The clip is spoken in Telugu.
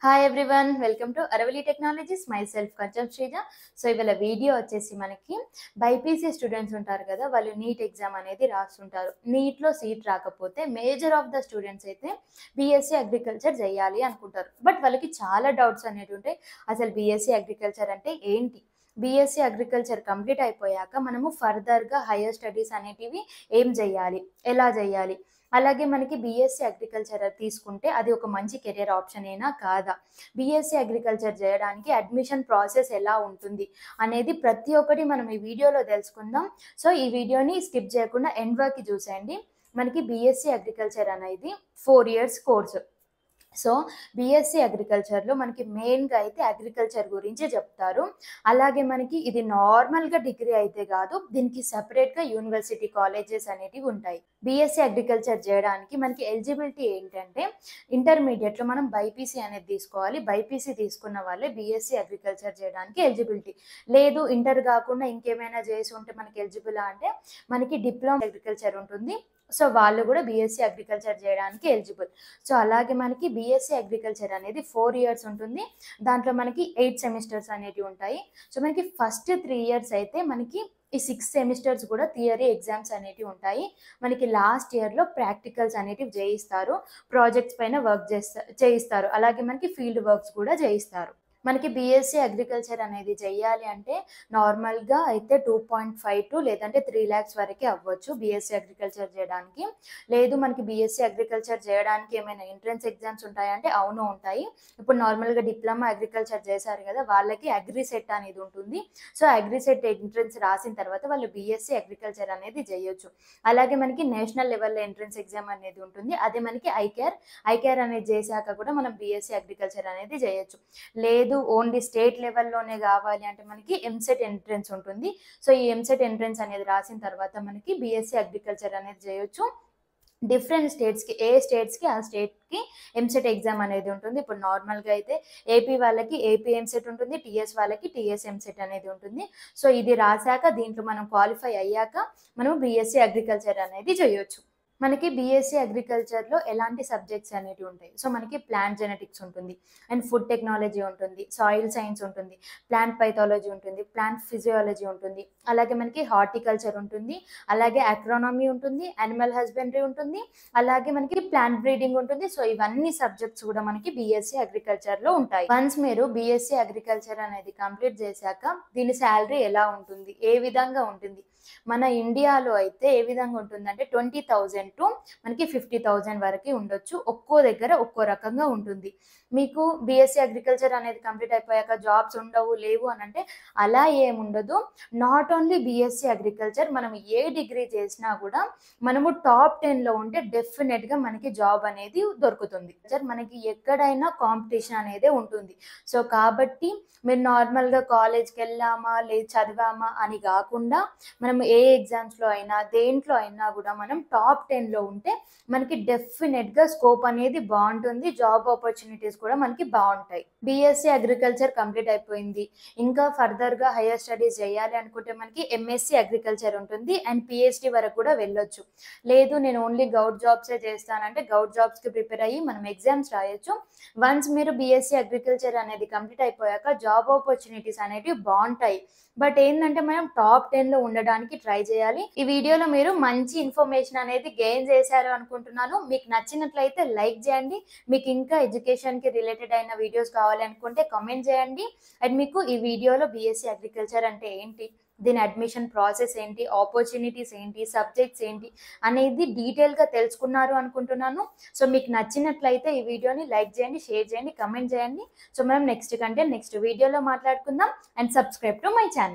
Hi everyone, welcome to Aravali technologies. Myself కొంచెం శ్రీజ. సో ఇవాళ వీడియో వచ్చేసి మనకి బైపీసీ స్టూడెంట్స్ ఉంటారు కదా, వాళ్ళు నీట్ ఎగ్జామ్ అనేది రాస్తుంటారు. నీట్లో సీట్ రాకపోతే మేజర్ ఆఫ్ ద స్టూడెంట్స్ అయితే బీఎస్సీ అగ్రికల్చర్ చేయాలి అనుకుంటారు. బట్ వాళ్ళకి చాలా డౌట్స్ అనేవి ఉంటాయి. అసలు బీఎస్సీ అగ్రికల్చర్ అంటే ఏంటి, బీఎస్సీ అగ్రికల్చర్ కంప్లీట్ అయిపోయాక మనము ఫర్దర్గా హైయర్ స్టడీస్ అనేటివి ఏం చేయాలి, ఎలా చేయాలి, అలాగే మనకి బీఎస్సీ అగ్రికల్చర్ తీసుకుంటే అది ఒక మంచి కెరియర్ ఆప్షన్ అయినా కాదా, బీఎస్సీ అగ్రికల్చర్ చేయడానికి అడ్మిషన్ ప్రాసెస్ ఎలా ఉంటుంది అనేది ప్రతి ఒక్కటి మనం ఈ వీడియోలో తెలుసుకుందాం. సో ఈ వీడియోని స్కిప్ చేయకుండా ఎండ్ వరకు చూసేయండి. మనకి బీఎస్సీ అగ్రికల్చర్ అనేది 4 years కోర్సు. సో బీఎస్సీ అగ్రికల్చర్లో మనకి మెయిన్గా అయితే అగ్రికల్చర్ గురించి చెప్తారు. అలాగే మనకి ఇది నార్మల్గా డిగ్రీ అయితే కాదు, దీనికి సపరేట్గా యూనివర్సిటీ కాలేజెస్ అనేటివి ఉంటాయి. బీఎస్సీ అగ్రికల్చర్ చేయడానికి మనకి ఎలిజిబిలిటీ ఏంటంటే ఇంటర్మీడియట్లో మనం బైపీసీ అనేది తీసుకోవాలి. బైపీసీ తీసుకున్న వాళ్ళే బీఎస్సీ అగ్రికల్చర్ చేయడానికి ఎలిజిబిలిటీ. లేదు ఇంటర్ కాకుండా ఇంకేమైనా చేసి ఉంటే మనకి ఎలిజిబుల్ అంటే మనకి డిప్లొమా అగ్రికల్చర్ ఉంటుంది. సో వాళ్ళు కూడా బీఎస్సీ అగ్రికల్చర్ చేయడానికి ఎలిజిబుల్. సో అలాగే మనకి బీఎస్సీ అగ్రికల్చర్ అనేది 4 years ఉంటుంది. దాంట్లో మనకి 8 సెమిస్టర్స్ అనేటివి ఉంటాయి. సో మనకి ఫస్ట్ 3 years అయితే మనకి ఈ 6 సెమిస్టర్స్ కూడా థియరీ ఎగ్జామ్స్ అనేటివి ఉంటాయి. మనకి లాస్ట్ ఇయర్లో ప్రాక్టికల్స్ అనేటివి చేయిస్తారు, ప్రాజెక్ట్స్ పైన వర్క్ చేయిస్తారు, అలాగే మనకి ఫీల్డ్ వర్క్స్ కూడా చేయిస్తారు. మనకి బీఎస్సీ అగ్రికల్చర్ అనేది చెయ్యాలి అంటే నార్మల్గా అయితే 2.52 లేదంటే 3 lakhs వరకే అవ్వచ్చు బీఎస్సీ అగ్రికల్చర్ చేయడానికి. లేదు మనకి బీఎస్సీ అగ్రికల్చర్ చేయడానికి ఏమైనా ఎంట్రన్స్ ఎగ్జామ్స్ ఉంటాయంటే అవును ఉంటాయి. ఇప్పుడు నార్మల్గా డిప్లొమా అగ్రికల్చర్ చేశారు కదా, వాళ్ళకి అగ్రిసెట్ అనేది ఉంటుంది. సో అగ్రిసెట్ ఎంట్రన్స్ రాసిన తర్వాత వాళ్ళు బీఎస్సీ అగ్రికల్చర్ అనేది చేయొచ్చు. అలాగే మనకి నేషనల్ లెవెల్లో ఎంట్రన్స్ ఎగ్జామ్ అనేది ఉంటుంది. అదే మనకి ఐకేఆర్ అనేది చేశాక కూడా మనం బీఎస్సీ అగ్రికల్చర్ అనేది చేయొచ్చు. లేదు ఓన్లీ స్టేట్ లెవెల్లోనే కావాలి అంటే మనకి ఎంసెట్ ఎంట్రన్స్ ఉంటుంది. సో ఈ ఎంసెట్ ఎంట్రన్స్ అనేది రాసిన తర్వాత మనకి బీఎస్సీ అగ్రికల్చర్ అనేది చేయొచ్చు. డిఫరెంట్ స్టేట్స్కి, ఏ స్టేట్స్కి ఆ స్టేట్కి ఎంసెట్ ఎగ్జామ్ అనేది ఉంటుంది. ఇప్పుడు నార్మల్గా అయితే ఏపీ వాళ్ళకి ఏపీ ఎంసెట్ ఉంటుంది, టీఎస్ వాళ్ళకి టీఎస్ ఎంసెట్ అనేది ఉంటుంది. సో ఇది రాశాక దీంట్లో మనం క్వాలిఫై అయ్యాక మనం బీఎస్సీ అగ్రికల్చర్ అనేది చేయొచ్చు. మనకి బీఎస్సీ అగ్రికల్చర్లో ఎలాంటి సబ్జెక్ట్స్ అనేవి ఉంటాయి. సో మనకి ప్లాంట్ జెనెటిక్స్ ఉంటుంది, అండ్ ఫుడ్ టెక్నాలజీ ఉంటుంది, సాయిల్ సైన్స్ ఉంటుంది, ప్లాంట్ పైథాలజీ ఉంటుంది, ప్లాంట్ ఫిజియాలజీ ఉంటుంది, అలాగే మనకి హార్టికల్చర్ ఉంటుంది, అలాగే అగ్రోనమీ ఉంటుంది, యానిమల్ హస్బెండరీ ఉంటుంది, అలాగే మనకి ప్లాంట్ బ్రీడింగ్ ఉంటుంది. సో ఇవన్నీ సబ్జెక్ట్స్ కూడా మనకి బీఎస్సీ అగ్రికల్చర్లో ఉంటాయి. వన్స్ మీరు బీఎస్సీ అగ్రికల్చర్ అనేది కంప్లీట్ చేశాక దీని శాలరీ ఎలా ఉంటుంది, ఏ విధంగా ఉంటుంది, మన ఇండియాలో అయితే ఏ విధంగా ఉంటుందంటే 20,000 టు మనకి 50,000 వరకు ఉండొచ్చు. ఒక్కో దగ్గర ఒక్కో రకంగా ఉంటుంది. మీకు బీఎస్సీ అగ్రికల్చర్ అనేది కంప్లీట్ అయిపోయాక జాబ్స్ ఉండవు లేవు అని అంటే అలా ఏముండదు. నాట్ ఓన్లీ బీఎస్సీ అగ్రికల్చర్, మనం ఏ డిగ్రీ చేసినా కూడా మనము టాప్ 10లో ఉంటే డెఫినెట్గా మనకి జాబ్ అనేది దొరుకుతుంది. మనకి ఎక్కడైనా కాంపిటీషన్ అనేది ఉంటుంది. సో కాబట్టి మీరు నార్మల్గా కాలేజ్కి వెళ్ళామా లేదు చదివామా అని కాకుండా మనం ఏ ఎగ్జామ్స్లో అయినా దేంట్లో అయినా కూడా మనం టాప్ 10లో ఉంటే మనకి డెఫినెట్గా స్కోప్ అనేది బాగుంటుంది, జాబ్ ఆపర్చునిటీస్ కూడా మనకి బాగుంటాయి. బీఎస్సీ అగ్రికల్చర్ కంప్లీట్ అయిపోయింది, ఇంకా ఫర్దర్గా హైయర్ స్టడీస్ చేయాలి అనుకుంటే మనకి ఎంఎస్సీ అగ్రికల్చర్ ఉంటుంది, అండ్ పిహెచ్డి వరకు కూడా వెళ్ళొచ్చు. లేదు నేను ఓన్లీ గౌట్ జాబ్సే చేస్తానంటే గౌట్ జాబ్స్కి ప్రిపేర్ అయ్యి మనం ఎగ్జామ్స్ రాయొచ్చు. వన్స్ మీరు బీఎస్సీ అగ్రికల్చర్ అనేది కంప్లీట్ అయిపోయాక జాబ్ ఆపర్చునిటీస్ అనేవి బాగుంటాయి. బట్ ఏంటంటే మనం టాప్ 10లో ఉండడానికి ట్రై చేయాలి. ఈ వీడియోలో మీరు మంచి ఇన్ఫర్మేషన్ అనేది గెయిన్ చేశారు అనుకుంటున్నాను. మీకు నచ్చినట్లయితే లైక్ చేయండి. మీకు ఇంకా ఎడ్యుకేషన్కి రిలేటెడ్ అయిన వీడియోస్ కావాలి అనుకుంటే కామెంట్ చేయండి. అండ్ మీకు ఈ వీడియోలో బీఎస్సీ అగ్రికల్చర్ అంటే ఏంటి, దీని అడ్మిషన్ ప్రాసెస్ ఏంటి, ఆపర్చునిటీస్ ఏంటి, సబ్జెక్ట్స్ ఏంటి అనేది డీటెయిల్గా తెలుసుకున్నారు అనుకుంటున్నాను. సో మీకు నచ్చినట్లయితే ఈ వీడియోని లైక్ చేయండి, షేర్ చేయండి, కమెంట్ చేయండి. సో మనం నెక్స్ట్ వీడియోలో మాట్లాడుకుందాం. And subscribe to my channel.